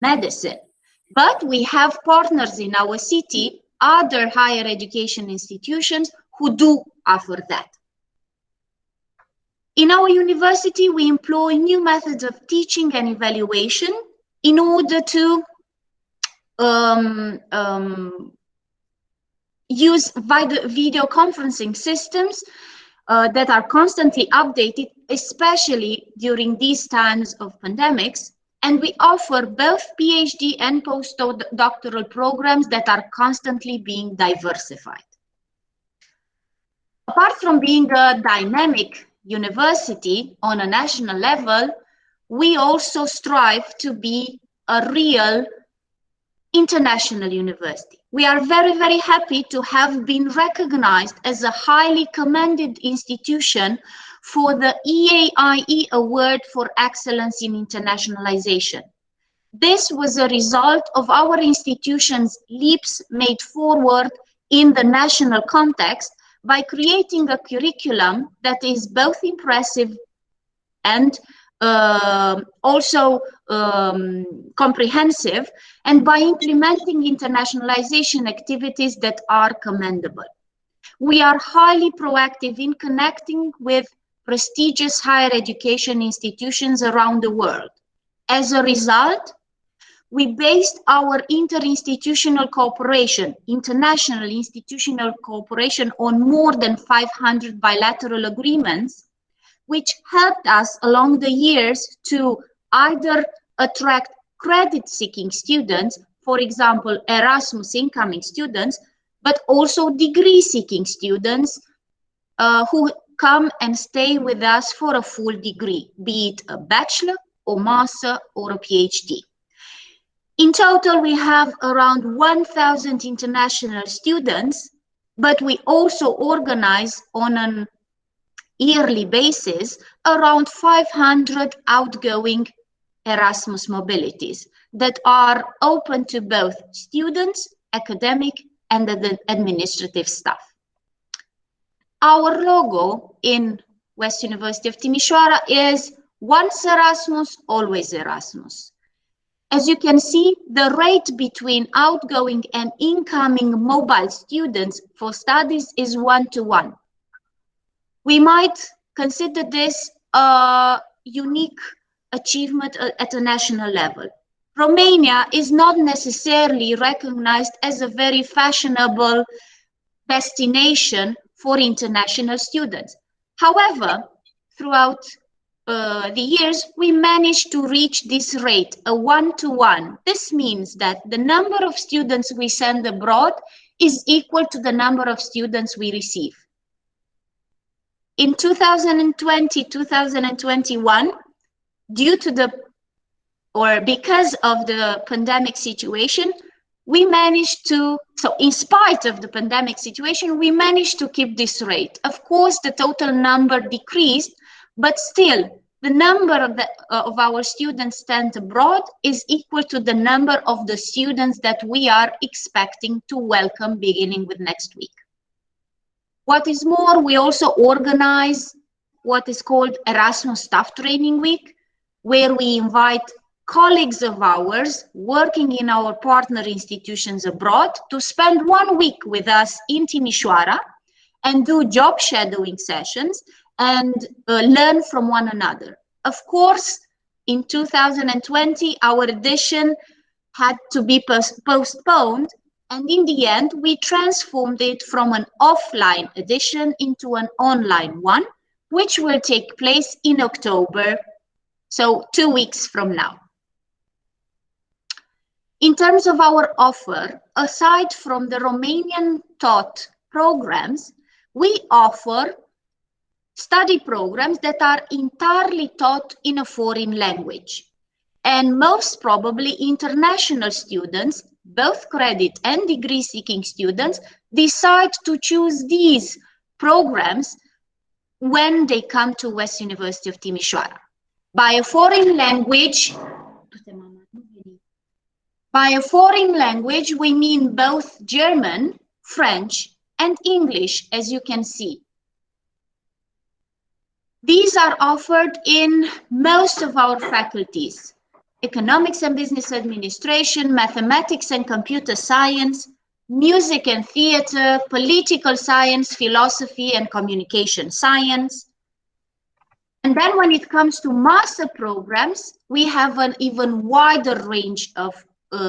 medicine. But we have partners in our city, other higher education institutions who do offer that. In our university, we employ new methods of teaching and evaluation in order to use video conferencing systems that are constantly updated, especially during these times of pandemics. And we offer both PhD and postdoctoral programs that are constantly being diversified. Apart from being a dynamic university on a national level, we also strive to be a real international university. We are very, very happy to have been recognized as a highly commended institution for the EAIE Award for Excellence in Internationalization. This was a result of our institution's leaps made forward in the national context by creating a curriculum that is both impressive and also comprehensive, and by implementing internationalization activities that are commendable. We are highly proactive in connecting with prestigious higher education institutions around the world. As a result, we based our interinstitutional cooperation, international institutional cooperation, on more than 500 bilateral agreements, which helped us along the years to either attract credit-seeking students, for example, Erasmus incoming students, but also degree-seeking students who come and stay with us for a full degree, be it a bachelor or master or a PhD. In total, we have around 1,000 international students, but we also organize on an yearly basis around 500 outgoing Erasmus mobilities that are open to both students, academic, and the administrative staff. Our logo in West University of Timișoara is once Erasmus, always Erasmus. As you can see, the rate between outgoing and incoming mobile students for studies is 1-to-1. We might consider this a unique achievement at a national level. Romania is not necessarily recognized as a very fashionable destination for international students. However, throughout the years, we managed to reach this rate, a 1-to-1. This means that the number of students we send abroad is equal to the number of students we receive. In 2020-2021, because of the pandemic situation, we managed to, in spite of the pandemic situation, we managed to keep this rate. Of course, the total number decreased, but still, the number of our students sent abroad is equal to the number of the students that we are expecting to welcome beginning with next week. What is more, we also organize what is called Erasmus Staff Training Week, where we invite colleagues of ours working in our partner institutions abroad to spend 1 week with us in Timișoara and do job shadowing sessions and learn from one another. Of course, in 2020, our edition had to be postponed, and in the end, we transformed it from an offline edition into an online one, which will take place in October, so 2 weeks from now. In terms of our offer, aside from the Romanian taught programs, we offer study programs that are entirely taught in a foreign language. And most probably international students, both credit and degree-seeking students, decide to choose these programs when they come to West University of Timișoara. By a foreign language, we mean both German, French, and English, as you can see. These are offered in most of our faculties. economics and business administration, mathematics and computer science, music and theater, political science, philosophy and communication science. And then when it comes to master programs, we have an even wider range of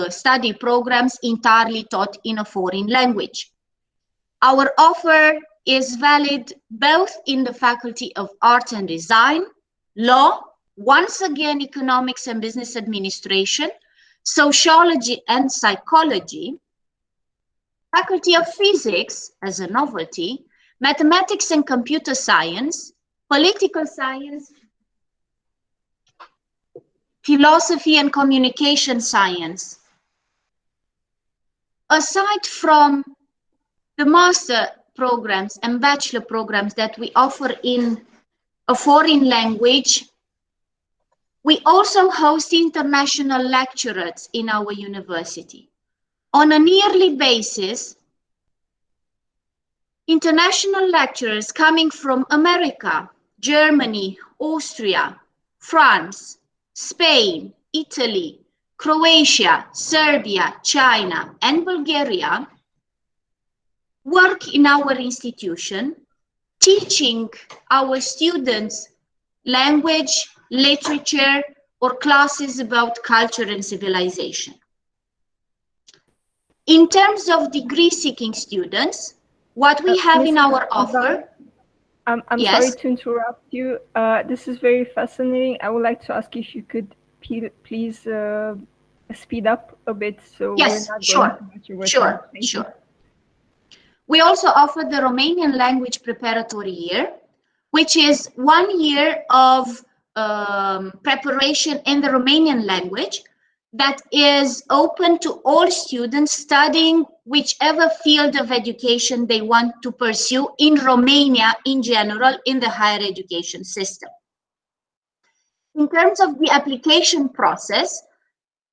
study programs entirely taught in a foreign language. Our offer is valid both in the Faculty of Art and Design, Law, once again Economics and Business Administration, Sociology and Psychology, Faculty of Physics as a novelty, Mathematics and Computer Science, Political Science, Philosophy and Communication Science. Aside from the master programs and bachelor programs that we offer in a foreign language, we also host international lecturers in our university. On a yearly basis, international lecturers coming from America, Germany, Austria, France, Spain, Italy, Croatia, Serbia, China, and Bulgaria work in our institution, teaching our students language, literature, or classes about culture and civilization. In terms of degree-seeking students, what we have in our offer... I'm yes? sorry to interrupt you. This is very fascinating. I would like to ask if you could please speed up a bit so yes, we're not sure, going too much over time. Sure. We also offer the Romanian language preparatory year, which is 1 year of preparation in the Romanian language that is open to all students studying whichever field of education they want to pursue in Romania in general in the higher education system. In terms of the application process,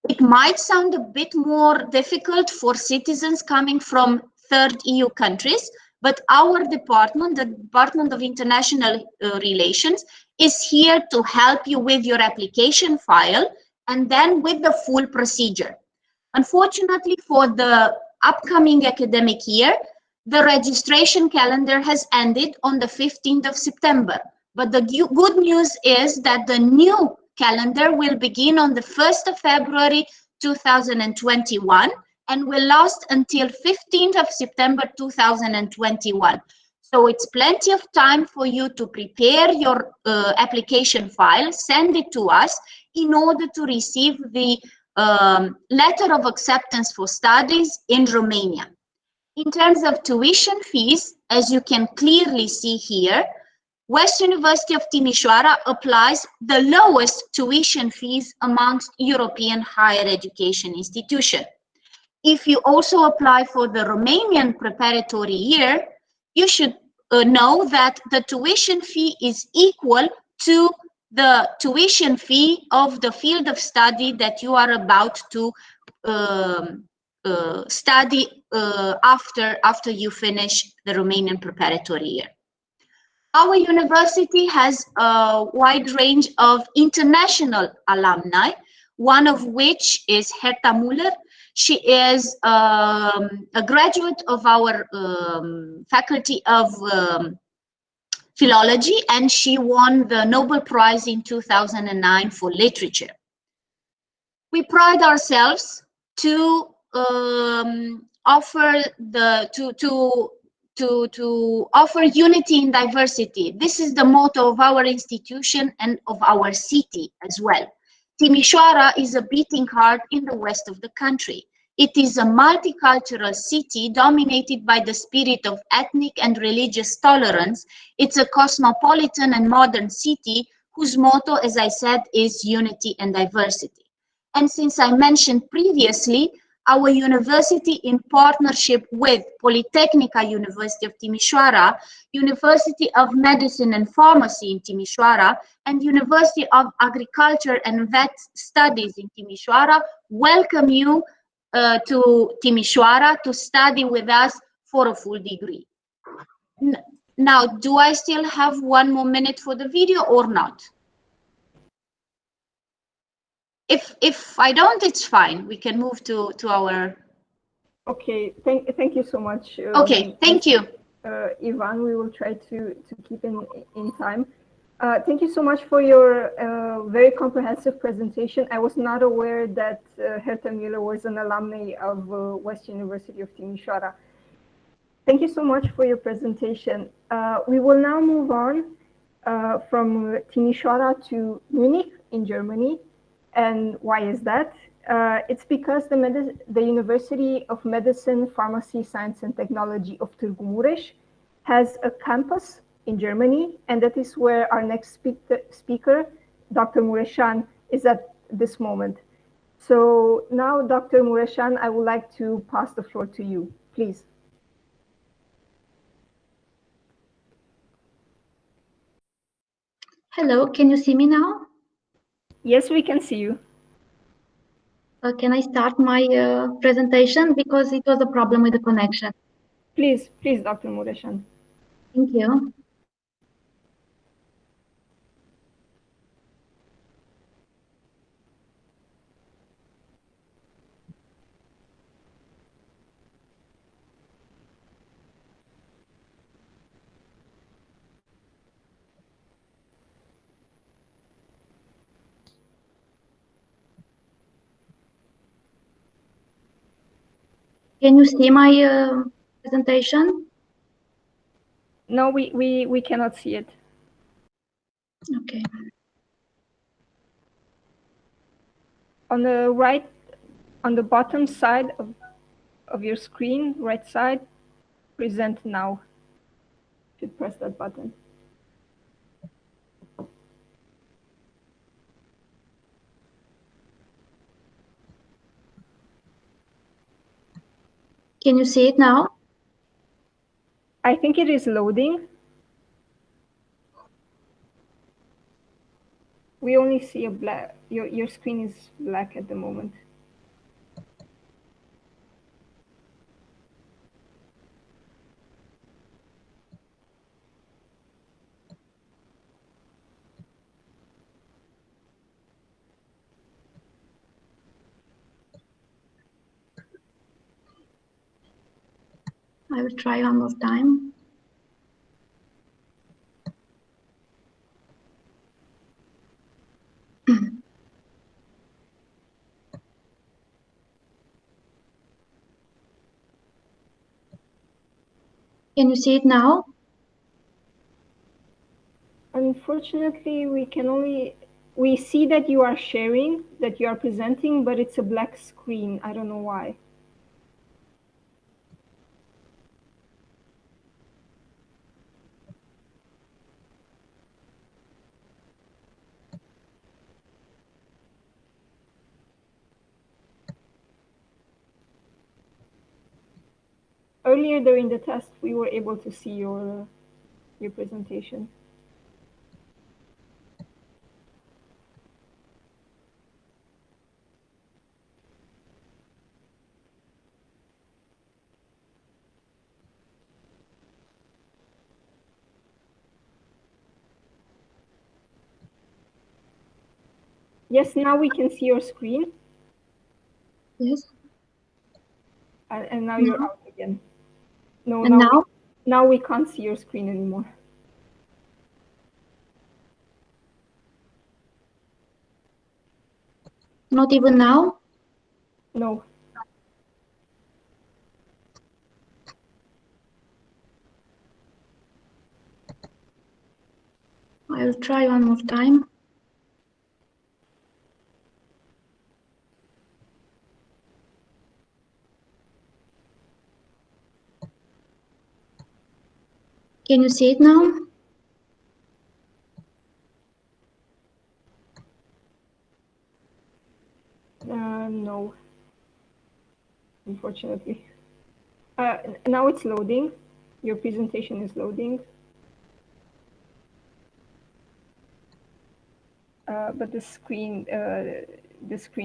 it might sound a bit more difficult for citizens coming from third EU countries, but our department, the Department of International Relations, is here to help you with your application file and then with the full procedure. Unfortunately, for the upcoming academic year, the registration calendar has ended on the 15th of September. But the good news is that the new calendar will begin on the 1st of February 2021 and will last until 15th of September 2021. So it's plenty of time for you to prepare your application file, send it to us in order to receive the letter of acceptance for studies in Romania. In terms of tuition fees, as you can clearly see here, West University of Timișoara applies the lowest tuition fees amongst European higher education institutions. If you also apply for the Romanian preparatory year, you should know that the tuition fee is equal to the tuition fee of the field of study that you are about to study after you finish the Romanian preparatory year. Our university has a wide range of international alumni, one of which is Herta Müller. She is a graduate of our Faculty of Philology, and she won the Nobel Prize in 2009 for literature. We pride ourselves to offer offer unity in diversity. This is the motto of our institution and of our city as well. Timișoara is a beating heart in the west of the country. It is a multicultural city dominated by the spirit of ethnic and religious tolerance. It's a cosmopolitan and modern city whose motto, as I said, is unity and diversity. And since I mentioned previously, our university, in partnership with Politehnica University of Timișoara, University of Medicine and Pharmacy in Timișoara, and University of Agriculture and Vet Studies in Timișoara, welcome you to Timișoara to study with us for a full degree. Now, do I still have 1 more minute for the video or not? If I don't, it's fine. We can move to our. Okay. Thank you so much. Okay. Thank you. Ivan, we will try to keep in time. Thank you so much for your very comprehensive presentation. I was not aware that Herta Müller was an alumni of West University of Timișoara. Thank you so much for your presentation. We will now move on from Timișoara to Munich in Germany. And why is that? It's because the University of Medicine, Pharmacy, Science and Technology of Târgu, Mureş has a campus in Germany, and that is where our next speaker, Dr. Mureșan, is at this moment. So now, Dr. Mureșan, I would like to pass the floor to you, please. Hello, can you see me now? Yes, we can see you. Can I start my presentation because it was a problem with the connection? Please, Dr. Mureșan. Thank you. Can you see my presentation? No, we cannot see it. Okay. On the right, on the bottom side of your screen, right side, present now. You should press that button. Can you see it now? I think it is loading. We only see a black, your screen is black at the moment. I will try one more time. Can you see it now? Unfortunately, we see that you are sharing, that you are presenting, but it's a black screen. I don't know why. Earlier during the test, we were able to see your presentation. Yes, now we can see your screen. Yes. And now you're out again. No, and now? Now we can't see your screen anymore. Not even now? No. I will try one more time. Can you see it now? No, unfortunately. Now it's loading. Your presentation is loading. But the screen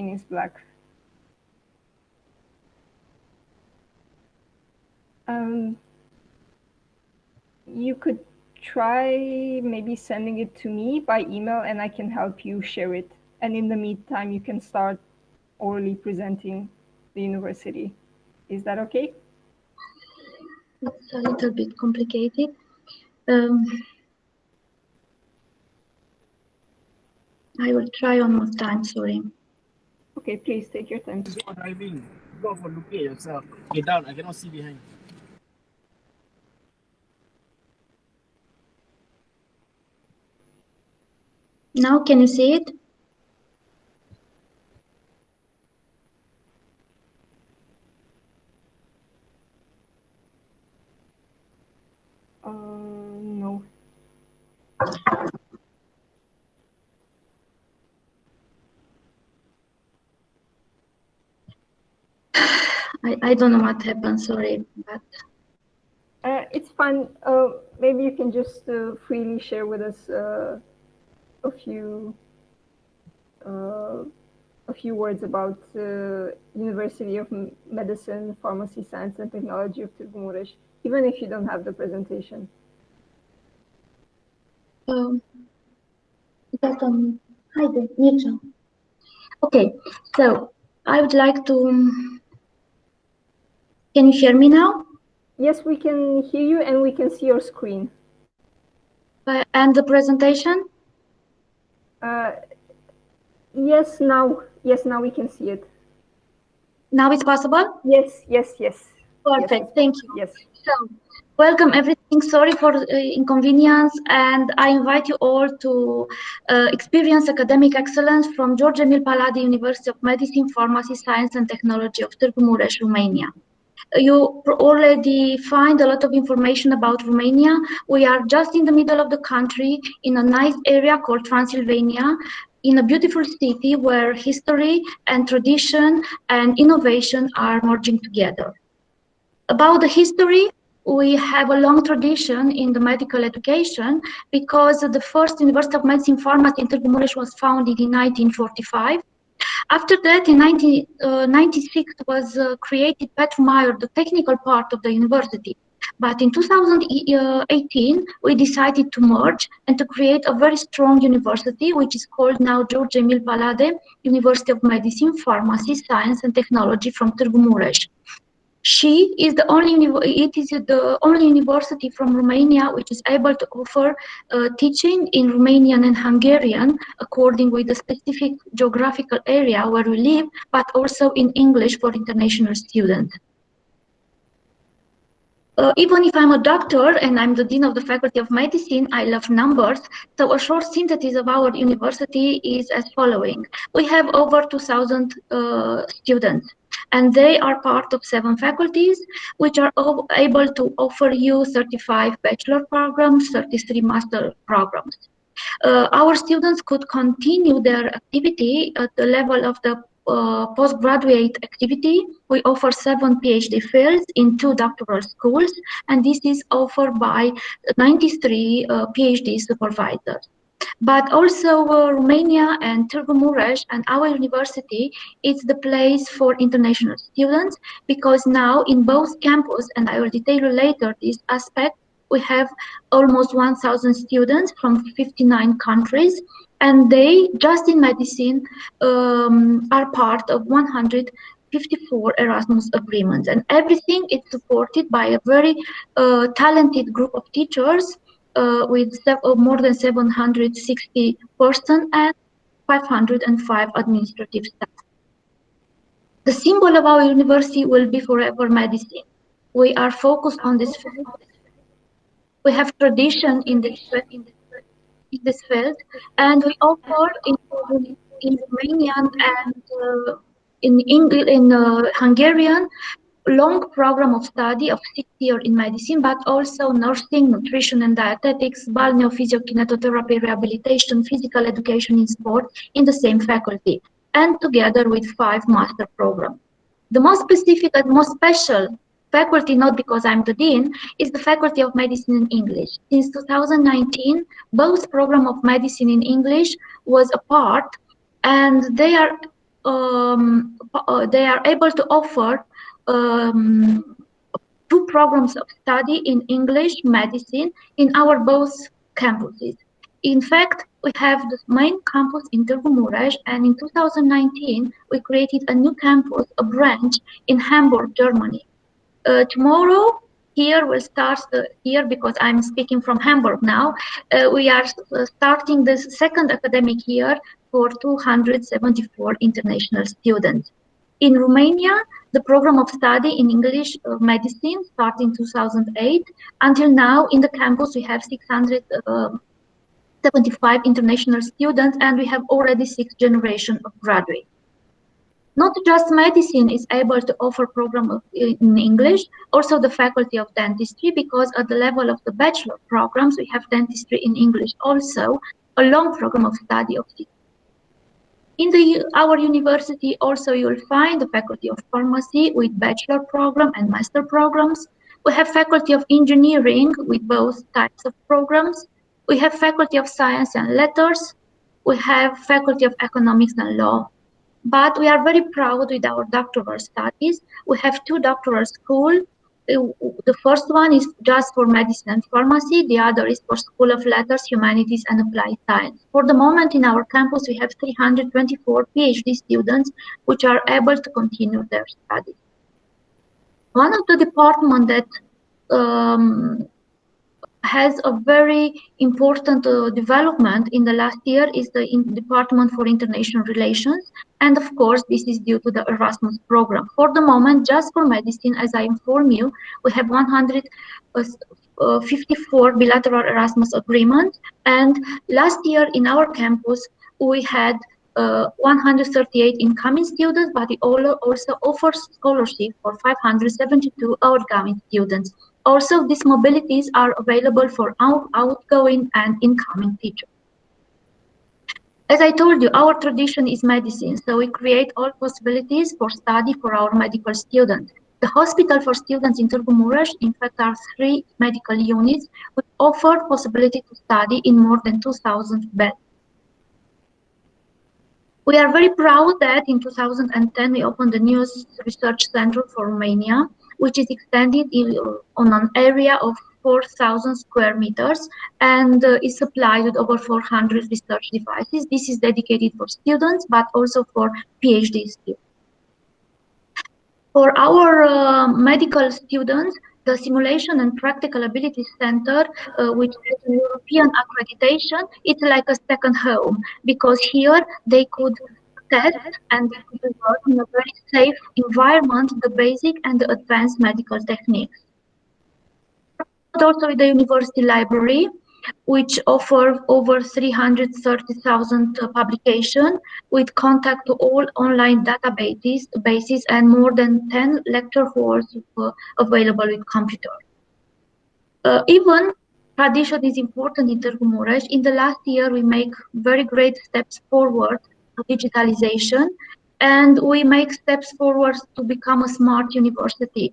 is black. You could try maybe sending it to me by email, and I can help you share it and in the meantime, you can start orally presenting the university. Is that okay? It's a little bit complicated. I will try one more time, sorry. Okay, please take your time. Go driving. Go for looking at yourself. Get down, I cannot see behind. Now, can you see it? No. I don't know what happened, sorry, but It's fine. Maybe you can just freely share with us a few words about University of Medicine, Pharmacy, Science and Technology of Târgu Mureș, even if you don't have the presentation. Hi there, Mircea. Okay, so I would like to. Can you hear me now? Yes, we can hear you and we can see your screen. And the presentation? Yes, now we can see it. Now it's possible? Yes. Perfect, yes. Thank you. Yes. So, welcome everything. Sorry for inconvenience, and I invite you all to experience academic excellence from George Emil Palade University of Medicine, Pharmacy, Science and Technology of Târgu Mureș, Romania. You already find a lot of information about Romania. We are just in the middle of the country in a nice area called Transylvania, in a beautiful city where history and tradition and innovation are merging together. About the history, we have a long tradition in the medical education because the first University of Medicine Pharmacy in Târgu Mureș was founded in 1945. After that, in 1996 was created Petru Maior, the technical part of the university. But in 2018, we decided to merge and to create a very strong university, which is called now George Emil Palade University of Medicine, Pharmacy, Science and Technology from Târgu Mureș. It is the only university from Romania which is able to offer teaching in Romanian and Hungarian according with the specific geographical area where we live, but also in English for international students. Even if I'm a doctor and I'm the Dean of the Faculty of Medicine, I love numbers. So a short synthesis of our university is as following. We have over 2,000 students, and they are part of 7 faculties, which are able to offer you 35 bachelor programs, 33 master programs. Our students could continue their activity at the level of the postgraduate activity. We offer 7 PhD fields in 2 doctoral schools, and this is offered by 93 PhD supervisors. But also Romania and Târgu Mureș and our university is the place for international students, because now in both campus, and I will detail later this aspect, we have almost 1,000 students from 59 countries, and they, just in medicine, are part of 154 Erasmus agreements. And everything is supported by a very talented group of teachers with more than 760 persons and 505 administrative staff. The symbol of our university will be forever medicine. We are focused on this field. We have tradition in this field, and we offer in Romanian and in English, in Hungarian, long program of study of 6 years in medicine, but also nursing, nutrition and dietetics, balneophysiokinetotherapy, rehabilitation, physical education in sport in the same faculty, and together with 5 master programs. The most specific and most special faculty, not because I'm the dean, is the Faculty of Medicine in English. Since 2019, both program of medicine in English was apart, and they are able to offer 2 programs of study in English medicine in our both campuses. In fact, we have the main campus in Târgu, Mureş, and in 2019, we created a new campus, a branch in Hamburg, Germany. Tomorrow, here we'll start here because I'm speaking from Hamburg now. We are starting the second academic year for 274 international students. In Romania, the program of study in English medicine started in 2008. Until now, in the campus, we have 675 international students, and we have already 6th generation of graduates. Not just medicine is able to offer program in English, also the faculty of dentistry, because at the level of the bachelor programs, we have dentistry in English also, a long program of study of this. In our university also you'll find the faculty of pharmacy with bachelor program and master programs. We have faculty of engineering with both types of programs. We have faculty of science and letters. We have faculty of economics and law. But we are very proud with our doctoral studies. We have 2 doctoral schools. The first one is just for medicine and pharmacy. The other is for School of Letters, Humanities and Applied Science. For the moment in our campus, we have 324 PhD students which are able to continue their studies. One of the departments that has a very important development in the last year is the Department for International Relations. And of course, this is due to the Erasmus program. For the moment, just for medicine, as I inform you, we have 154 bilateral Erasmus agreements. And last year in our campus, we had 138 incoming students, but we also offer scholarship for 572 outgoing students. Also, these mobilities are available for outgoing and incoming teachers. As I told you, our tradition is medicine, so we create all possibilities for study for our medical students. The hospital for students in Târgu, Mureș, in fact, are 3 medical units which offer possibility to study in more than 2,000 beds. We are very proud that in 2010 we opened the newest research center for Romania, which is extended on an area of 4,000 square meters and is supplied with over 400 research devices. This is dedicated for students, but also for PhD students. For our medical students, the Simulation and Practical Ability Center, which has a European accreditation, it's like a second home, because here they could test and they could work in a very safe environment, the basic and the advanced medical techniques. But also with the university library, which offers over 330,000 publications with contact to all online databases and more than 10 lecture halls available with computers. Even tradition is important in Târgu, Mureș. In the last year, we make very great steps forward to digitalization, and we make steps forward to become a smart university.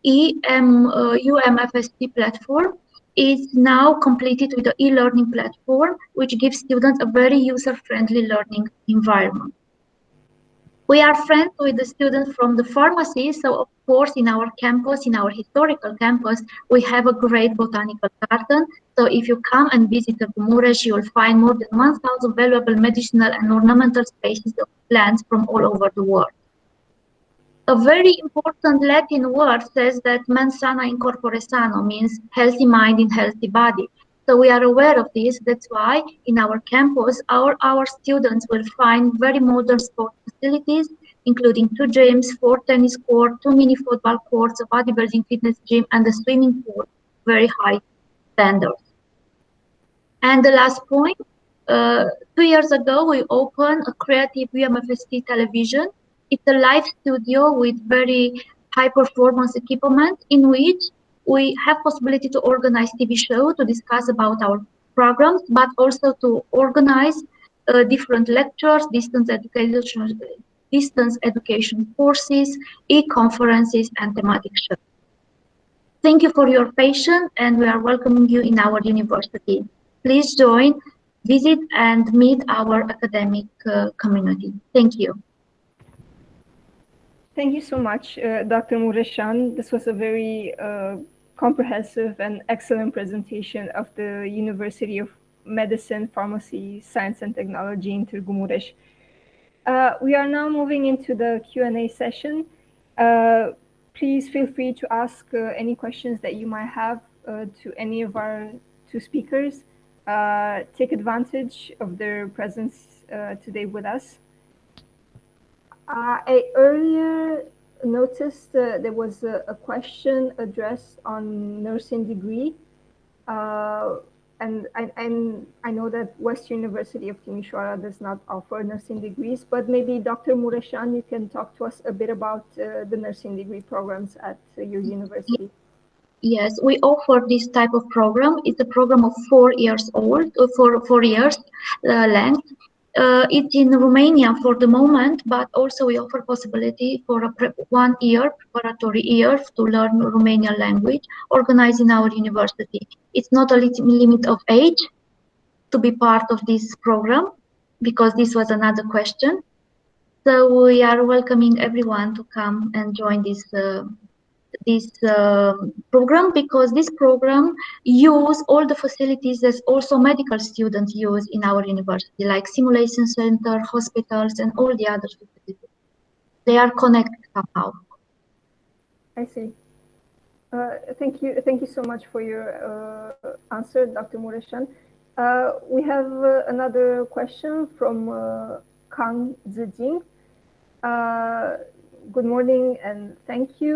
UMFST platform is now completed with the e-learning platform, which gives students a very user-friendly learning environment. We are friends with the students from the pharmacy, so of course in our campus, in our historical campus, we have a great botanical garden. So if you come and visit Mureș, you will find more than 1,000 valuable medicinal and ornamental species of plants from all over the world. A very important Latin word says that mens sana in corpore sano, means healthy mind in healthy body. So we are aware of this. That's why in our campus, our students will find very modern sport facilities, including 2 gyms, 4 tennis courts, 2 mini football courts, a bodybuilding fitness gym, and a swimming pool, very high standards. And the last point, 2 years ago, we opened a creative UMFST television. It's a live studio with very high performance equipment in which we have possibility to organize TV show to discuss about our programs, but also to organize different lectures, distance education courses, e-conferences, and thematic shows. Thank you for your patience, and we are welcoming you in our university. Please join, visit, and meet our academic community. Thank you. Thank you so much, Dr. Mureșan. This was a very comprehensive and excellent presentation of the University of Medicine, Pharmacy, Science and Technology in Târgu, Mureș. We are now moving into the Q&A session. Please feel free to ask any questions that you might have to any of our two speakers. Take advantage of their presence today with us. I earlier noticed there was a question addressed on nursing degree. And I know that West University of Timișoara does not offer nursing degrees, but maybe Dr. Mureșan, you can talk to us a bit about the nursing degree programs at your university. Yes, we offer this type of program. It's a program of 4 years old, 4 years length. It's in Romania for the moment, but also we offer possibility for a 1 year preparatory year to learn Romanian language organized in our university. It's not a limit of age to be part of this program, because this was another question. So we are welcoming everyone to come and join this program, because this program use all the facilities that also medical students use in our university, like simulation center, hospitals, and all the other facilities. They are connected somehow. I see. Thank you so much for your answer, Dr. Mureșan. We have another question from Kang Zijing. Good morning and thank you.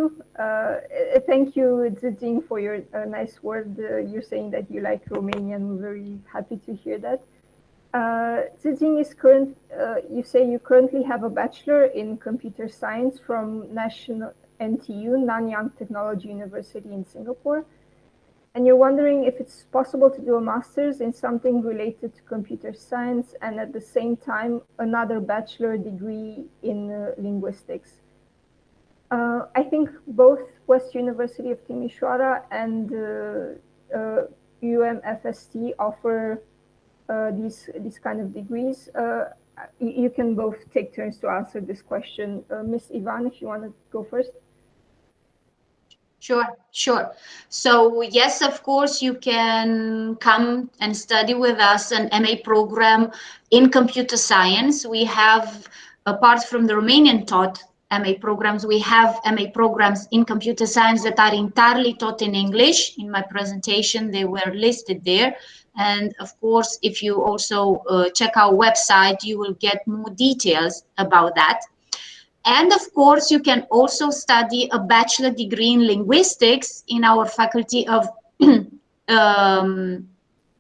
Thank you, Zijing, for your nice word. You're saying that you like Romanian. We're very happy to hear that. Zijing is you say you currently have a bachelor in computer science from National NTU, Nanyang Technology University in Singapore. And you're wondering if it's possible to do a master's in something related to computer science and at the same time another bachelor degree in linguistics. I think both West University of Timișoara and UMFST offer these kind of degrees. You can both take turns to answer this question. Ms. Ivan, if you want to go first. Sure. So yes, of course, you can come and study with us an MA program in computer science. We have, apart from the Romanian taught MA programs, we have MA programs in computer science that are entirely taught in English. In my presentation, they were listed there. And of course, if you also check our website, you will get more details about that. And of course, you can also study a bachelor degree in linguistics in our faculty of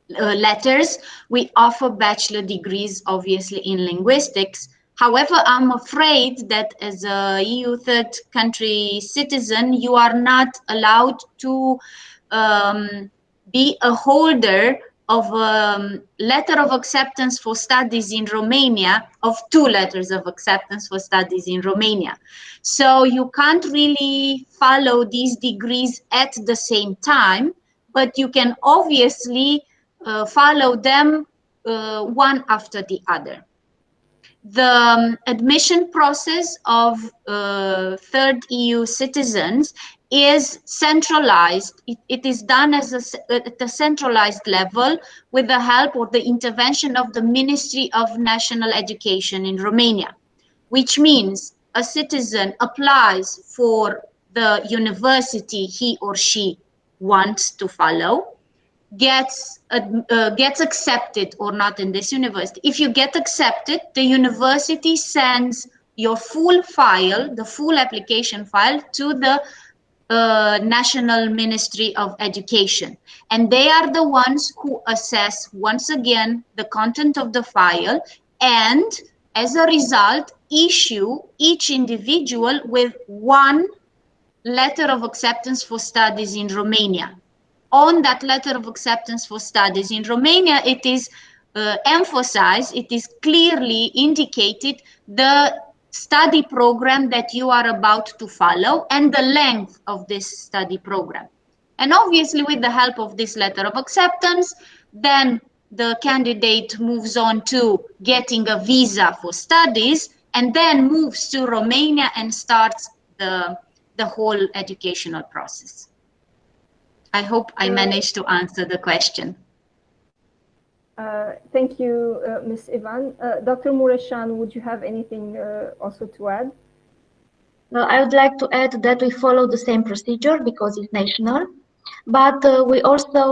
letters. We offer bachelor degrees, obviously, in linguistics. However, I'm afraid that as a EU third country citizen, you are not allowed to be a holder of a letter of acceptance for studies in Romania, of 2 letters of acceptance for studies in Romania. So you can't really follow these degrees at the same time, but you can obviously follow them one after the other. The admission process of third EU citizens is centralized. It is done at a centralized level with the help or the intervention of the Ministry of National Education in Romania, which means a citizen applies for the university he or she wants to follow, gets accepted or not in this university. If you get accepted, the university sends your full file, the full application file, to the National Ministry of Education, and they are the ones who assess once again the content of the file, and as a result issue each individual with 1 letter of acceptance for studies in Romania. On that letter of acceptance for studies in Romania, it is emphasized, it is clearly indicated the study program that you are about to follow and the length of this study program. And obviously, with the help of this letter of acceptance, then the candidate moves on to getting a visa for studies and then moves to Romania and starts the whole educational process. I hope I managed to answer the question. Thank you, Ms. Ivan. Dr. Mureșan, would you have anything also to add? I would like to add that we follow the same procedure because it's national, but we also,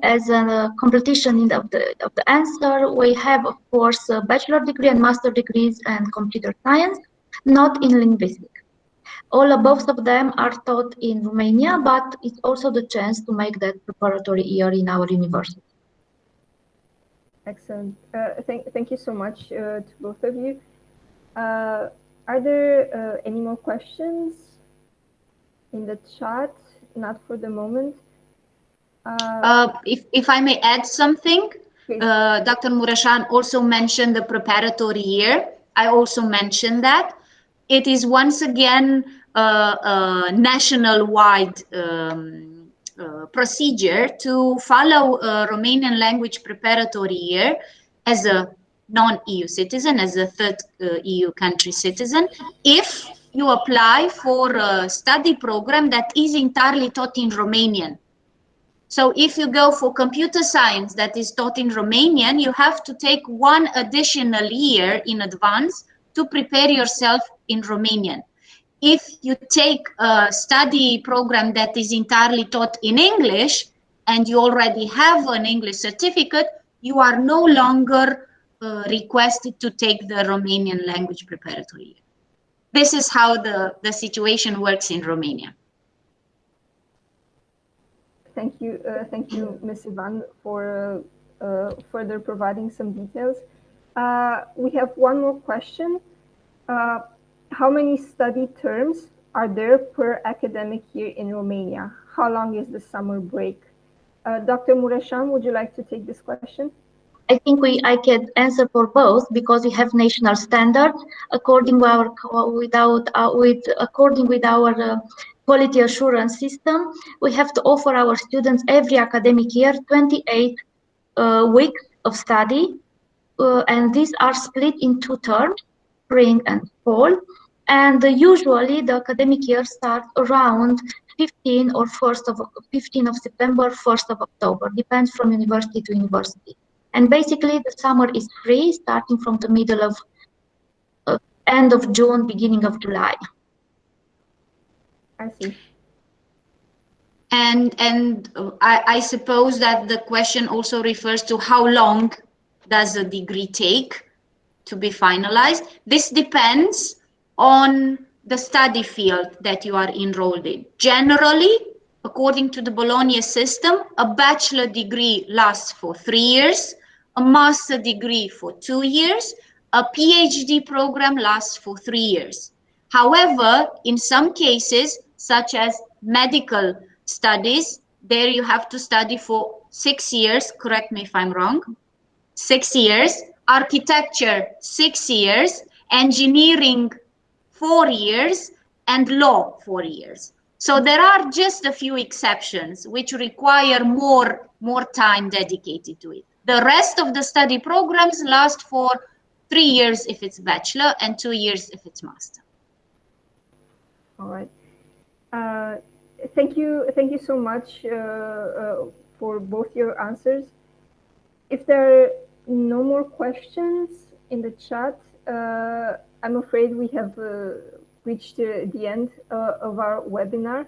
as a completion of the answer, we have, of course, a bachelor degree and master degrees and computer science, not in linguistics. Both of them are taught in Romania, but it's also the chance to make that preparatory year in our university. Excellent. Thank you so much to both of you. Are there any more questions in the chat? Not for the moment. If I may add something, Dr. Mureșan also mentioned the preparatory year. I also mentioned that. It is once again a national-wide procedure to follow a Romanian language preparatory year as a non-EU citizen, as a third EU country citizen, if you apply for a study program that is entirely taught in Romanian. So if you go for computer science that is taught in Romanian, you have to take one additional year in advance to prepare yourself in Romanian. If you take a study program that is entirely taught in English and you already have an English certificate, you are no longer requested to take the Romanian language preparatory year. This is how the situation works in Romania. Thank you, Ms. Ivan, for further providing some details. We have one more question. How many study terms are there per academic year in Romania? How long is the summer break? Dr. Mureșan, would you like to take this question? I think I can answer for both because we have national standards according with our quality assurance system. We have to offer our students every academic year 28 weeks of study, and these are split in 2 terms, spring and fall. And usually the academic year starts around 15 of September, 1st of October, depends from university to university. And basically the summer is free, starting from the middle of end of June, beginning of July. I see. And I suppose that the question also refers to how long does a degree take to be finalized. This depends on the study field that you are enrolled in. Generally, according to the Bologna system, a bachelor degree lasts for 3 years, a master degree for 2 years, a PhD program lasts for 3 years. However, in some cases, such as medical studies, there you have to study for 6 years, correct me if I'm wrong, 6 years, architecture 6 years, engineering 4 years, and law 4 years. So there are just a few exceptions which require more time dedicated to it. The rest of the study programs last for 3 years if it's bachelor and 2 years if it's master. All right. Thank you so much for both your answers. If there are no more questions in the chat, I'm afraid we have reached the end of our webinar.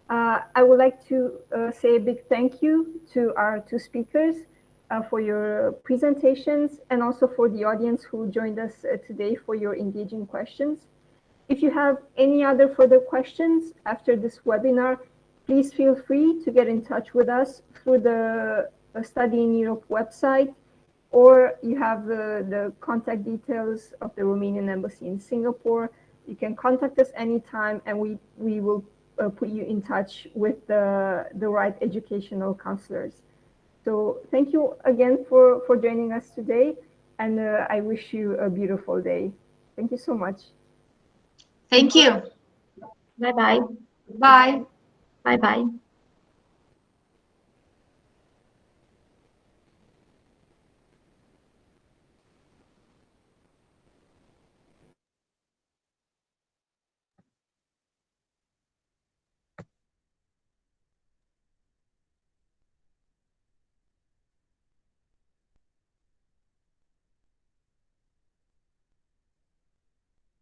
I would like to say a big thank you to our 2 speakers for your presentations and also for the audience who joined us today for your engaging questions. If you have any other further questions after this webinar, please feel free to get in touch with us through the Study in Europe website, or you have the contact details of the Romanian Embassy in Singapore. You can contact us anytime and we will put you in touch with the right educational counselors. So thank you again for joining us today, and I wish you a beautiful day. Thank you so much. Thank you. Bye-bye. Bye. Bye-bye.